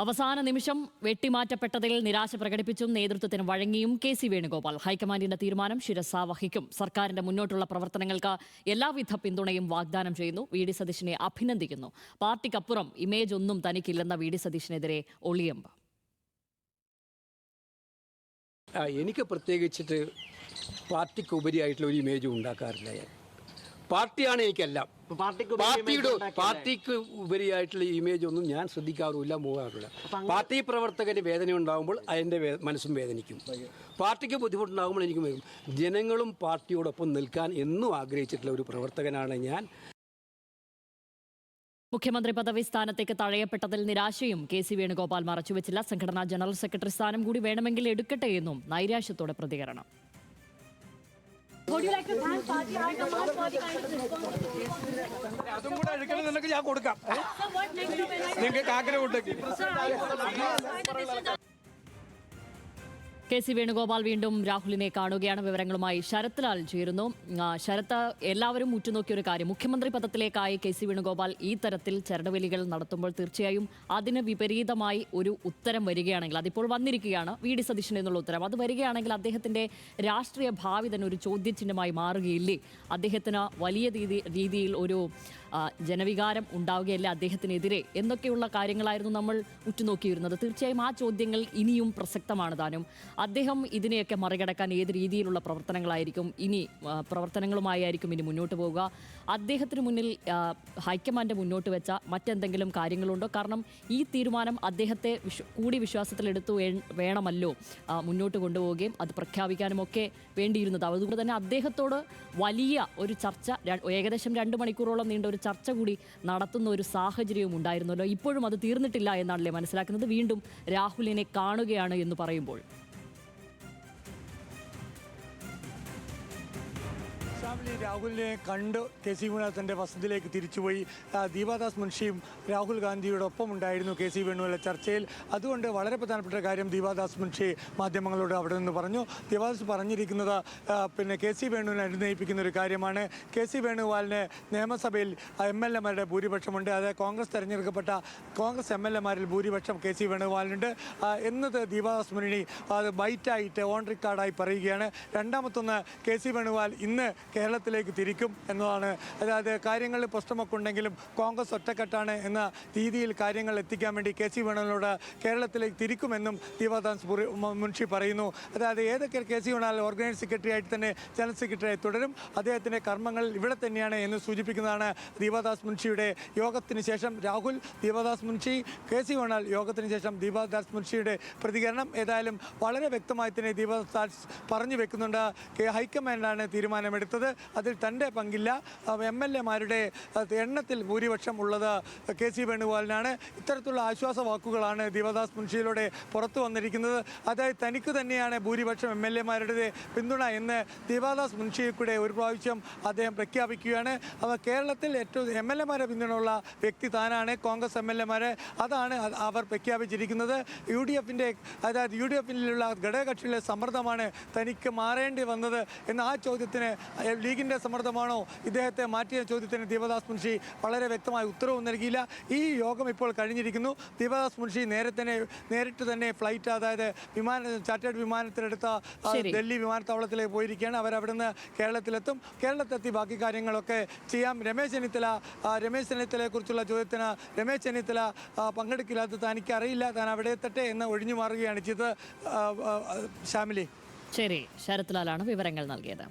അവസാന നിമിഷം വെട്ടിമാറ്റപ്പെട്ടതിൽ നിരാശ പ്രകടിപ്പിച്ചും നേതൃത്വത്തിന് വഴങ്ങിയും കെ.സി. വേണുഗോപാൽ ഹൈക്കമാൻഡിന്റെ തീരുമാനം ശിരസാ വഹിക്കും. സർക്കാരിന്റെ മുന്നോട്ടുള്ള പ്രവർത്തനങ്ങൾക്ക് എല്ലാവിധ പിന്തുണയും വാഗ്ദാനം ചെയ്യുന്നു. വി.ഡി. സതീശനെ അഭിനന്ദിക്കുന്നു. പാർട്ടിക്കപ്പുറം ഇമേജ് ഒന്നും തനിക്കില്ലെന്ന വി.ഡി. സതീശനെതിരെ ഒളിയമ്പ്. എനിക്ക് പ്രത്യേകിച്ചിട്ട് പാർട്ടിക്ക് ഉപരിയായിട്ടുള്ള ഒരു ഇമേജ് ഉണ്ടാക്കാറില്ല. പാർട്ടിയാണ് എനിക്കെല്ലാം. പാർട്ടിക്ക് ഉപരിയായിട്ടുള്ള ഇമേജ് ഒന്നും ഞാൻ ശ്രദ്ധിക്കാറുമില്ല, പോകാറില്ല. പാർട്ടി പ്രവർത്തകന് വേദന ഉണ്ടാകുമ്പോൾ അതിൻ്റെ മനസ്സും വേദനിക്കും. പാർട്ടിക്ക് ബുദ്ധിമുട്ടുണ്ടാകുമ്പോൾ എനിക്ക് വരും. ജനങ്ങളും പാർട്ടിയോടൊപ്പം നിൽക്കാൻ എന്നും ആഗ്രഹിച്ചിട്ടുള്ള ഒരു പ്രവർത്തകനാണ് ഞാൻ. മുഖ്യമന്ത്രി പദവി സ്ഥാനത്തേക്ക് തഴയപ്പെട്ടതിൽ നിരാശയും കെ.സി. വേണുഗോപാൽ മറച്ചുവെച്ചില്ല. സംഘടനാ ജനറൽ സെക്രട്ടറി സ്ഥാനം കൂടി വേണമെങ്കിൽ എടുക്കട്ടെ എന്നും നൈരാശ്യത്തോടെ പ്രതികരണം. അതും കൂടെ എടുക്കണമെന്നുണ്ടെങ്കിൽ ഞാൻ കൊടുക്കാം. നിങ്ങൾക്ക് ആഗ്രഹം ഉണ്ടെങ്കിൽ. കെ.സി. വേണുഗോപാൽ വീണ്ടും രാഹുലിനെ കാണുകയാണ്. വിവരങ്ങളുമായി ശരത് ലാൽ ചേരുന്നു. ശരത്ത്, എല്ലാവരും ഉറ്റുനോക്കിയ ഒരു കാര്യം, മുഖ്യമന്ത്രി പദത്തിലേക്കായി കെ.സി. വേണുഗോപാൽ ഈ തരത്തിൽ ചരടുവലികൾ നടത്തുമ്പോൾ തീർച്ചയായും അതിന് വിപരീതമായി ഒരു ഉത്തരം വരികയാണെങ്കിൽ, അതിപ്പോൾ വന്നിരിക്കുകയാണ് വി.ഡി. സതീശൻ എന്നുള്ള ഉത്തരം, അത് വരികയാണെങ്കിൽ അദ്ദേഹത്തിന്റെ രാഷ്ട്രീയ ഭാവി തന്നെ ഒരു ചോദ്യചിഹ്നമായി മാറുകയില്ലേ? അദ്ദേഹത്തിന് വലിയ രീതിയിൽ ഒരു ജനവികാരം ഉണ്ടാവുകയല്ലേ അദ്ദേഹത്തിനെതിരെ എന്നൊക്കെയുള്ള കാര്യങ്ങളായിരുന്നു നമ്മൾ ഉറ്റുനോക്കിയിരുന്നത്. തീർച്ചയായും ആ ചോദ്യങ്ങൾ ഇനിയും പ്രസക്തമാണ് താനും. അദ്ദേഹം ഇതിനെയൊക്കെ മറികടക്കാൻ ഏത് രീതിയിലുള്ള പ്രവർത്തനങ്ങളുമായിരിക്കും ഇനി മുന്നോട്ട് പോവുക? അദ്ദേഹത്തിന് മുന്നിൽ ഹൈക്കമാൻഡ് മുന്നോട്ട് വെച്ച മറ്റെന്തെങ്കിലും കാര്യങ്ങളുണ്ടോ? കാരണം ഈ തീരുമാനം അദ്ദേഹത്തെ കൂടി വിശ്വാസത്തിലെടുത്തു വേണമല്ലോ മുന്നോട്ട് കൊണ്ടുപോവുകയും അത് പ്രഖ്യാപിക്കാനും ഒക്കെ വേണ്ടിയിരുന്നത്. അതുകൊണ്ട് തന്നെ അദ്ദേഹത്തോട് വലിയ ഒരു ചർച്ച, ഏകദേശം 2 മണിക്കൂറോളം നീണ്ട ഒരു ചർച്ച കൂടി നടത്തുന്ന ഒരു സാഹചര്യവും ഉണ്ടായിരുന്നല്ലോ. ഇപ്പോഴും അത് തീർന്നിട്ടില്ല എന്നാണല്ലേ മനസ്സിലാക്കുന്നത്, വീണ്ടും രാഹുലിനെ കാണുകയാണ് എന്ന് പറയുമ്പോൾ? രാഹുലിനെ കണ്ട് കെ.സി. വേണുഗോപാൽ തൻ്റെ വസതിയിലേക്ക് തിരിച്ചുപോയി. ദീപാദാസ് മുൻഷിയും രാഹുൽ ഗാന്ധിയോടൊപ്പം ഉണ്ടായിരുന്നു കെ.സി. വേണുഗോപാലിന്റെ ചർച്ചയിൽ. അതുകൊണ്ട് വളരെ പ്രധാനപ്പെട്ട കാര്യം ദീപാദാസ് മുൻഷി മാധ്യമങ്ങളോട് അവിടെ നിന്ന് പറഞ്ഞു. ദീപാദാസ് പറഞ്ഞിരിക്കുന്നത് കെ.സി. വേണുവിനെ അനുനയിപ്പിക്കുന്ന ഒരു കാര്യമാണ്. കെ.സി. വേണുഗോപാലിന് നിയമസഭയിൽ MLA-മാരുടെ ഭൂരിപക്ഷമുണ്ട്. അതായത് കോൺഗ്രസ് തെരഞ്ഞെടുക്കപ്പെട്ട കോൺഗ്രസ് MLA-മാരിൽ ഭൂരിപക്ഷം കെ.സി. വേണുഗോപാലിനുണ്ട് എന്നത് ദീപാദാസ് മുൻഷി അത് ബൈറ്റായിട്ട് ഓൺ റെക്കോർഡായി പറയുകയാണ്. രണ്ടാമത്തൊന്ന്, കെ.സി. വേണുഗോപാൽ ഇന്ന് കേരളത്തിലേക്ക് തിരിക്കും എന്നതാണ്. അതായത് കാര്യങ്ങളിൽ പ്രശ്നമൊക്കെ ഉണ്ടെങ്കിലും കോൺഗ്രസ് ഒറ്റക്കെട്ടാണ് എന്ന രീതിയിൽ കാര്യങ്ങൾ എത്തിക്കാൻ വേണ്ടി കെ.സി. വേണുഗോപാലിനോട് കേരളത്തിലേക്ക് തിരിക്കുമെന്നും ദീപാദാസ് മുൻഷി പറയുന്നു. അതായത് ഏതൊക്കെ കെ.സി. വേണുഗോപാൽ ഓർഗനൈസിംഗ് സെക്രട്ടറി ആയിട്ട് തന്നെ ജനറൽ സെക്രട്ടറിയായി തുടരും, അദ്ദേഹത്തിൻ്റെ കർമ്മങ്ങൾ ഇവിടെ തന്നെയാണ് എന്ന് സൂചിപ്പിക്കുന്നതാണ് ദീപാദാസ് മുൻഷിയുടെ യോഗത്തിന് ശേഷം രാഹുൽ, ദീപാദാസ് മുൻഷി, കെ.സി. വേണുഗോപാൽ യോഗത്തിന് ശേഷം ദീപാദാസ് മുൻഷിയുടെ പ്രതികരണം. ഏതായാലും വളരെ വ്യക്തമായി തന്നെ ദീപാദാസ് പറഞ്ഞു വെക്കുന്നുണ്ട്, ഹൈക്കമാൻഡാണ് തീരുമാനമെടുത്തത്, അതിൽ തൻ്റെ പങ്കില്ല. MLA-മാരുടെ എണ്ണത്തിൽ ഭൂരിപക്ഷം ഉള്ളത് കെ.സി. വേണുഗോപാലിനാണ്. ഇത്തരത്തിലുള്ള ആശ്വാസ വാക്കുകളാണ് ദീപാദാസ് മുൻഷിയിലൂടെ പുറത്തു വന്നിരിക്കുന്നത്. അതായത് തനിക്ക് തന്നെയാണ് ഭൂരിപക്ഷം MLA-മാരുടെ പിന്തുണ എന്ന് ദീപാദാസ് മുൻഷിയെ കൂടെ ഒരു പ്രാവശ്യം അദ്ദേഹം പ്രഖ്യാപിക്കുകയാണ്. കേരളത്തിൽ ഏറ്റവും MLA-മാരെ പിന്തുണയുള്ള വ്യക്തി താനാണ്, കോൺഗ്രസ് MLA-മാരെ, അതാണ് അവർ പ്രഖ്യാപിച്ചിരിക്കുന്നത്. അതായത് യു ഡി എഫിലുള്ള ഘടകകക്ഷിയിലെ സമ്മർദ്ദമാണ് തനിക്ക് മാറേണ്ടി വന്നത് എന്ന ആ ചോദ്യത്തിന് ലീഗിൻ്റെ സമ്മർദ്ദമാണോ ഇദ്ദേഹത്തെ മാറ്റിയ ചോദ്യത്തിന് ദീപാദാസ് മുൻഷി വളരെ വ്യക്തമായ ഉത്തരവും നൽകിയില്ല. ഈ യോഗം ഇപ്പോൾ കഴിഞ്ഞിരിക്കുന്നു. ദീപാദാസ് മുൻഷി നേരിട്ട് തന്നെ ഫ്ലൈറ്റ്, അതായത് ചാർട്ടേഡ് വിമാനത്തിലെടുത്ത ഡൽഹി വിമാനത്താവളത്തിലേക്ക് പോയിരിക്കുകയാണ്. അവരവിടുന്ന് കേരളത്തിലെത്തും. കേരളത്തിലെത്തി ബാക്കി കാര്യങ്ങളൊക്കെ ചെയ്യാം. രമേശ് ചെന്നിത്തലയെക്കുറിച്ചുള്ള ചോദ്യത്തിന് രമേശ് ചെന്നിത്തല പങ്കെടുക്കില്ല, അത് തനിക്കറിയില്ല, താൻ അവിടെ എത്തട്ടെ എന്ന് ഒഴിഞ്ഞു മാറുകയാണ് ചെയ്തത്. ശ്യാമിലി, ശരി, ശരത് ലാലാണ് വിവരങ്ങൾ നൽകിയത്.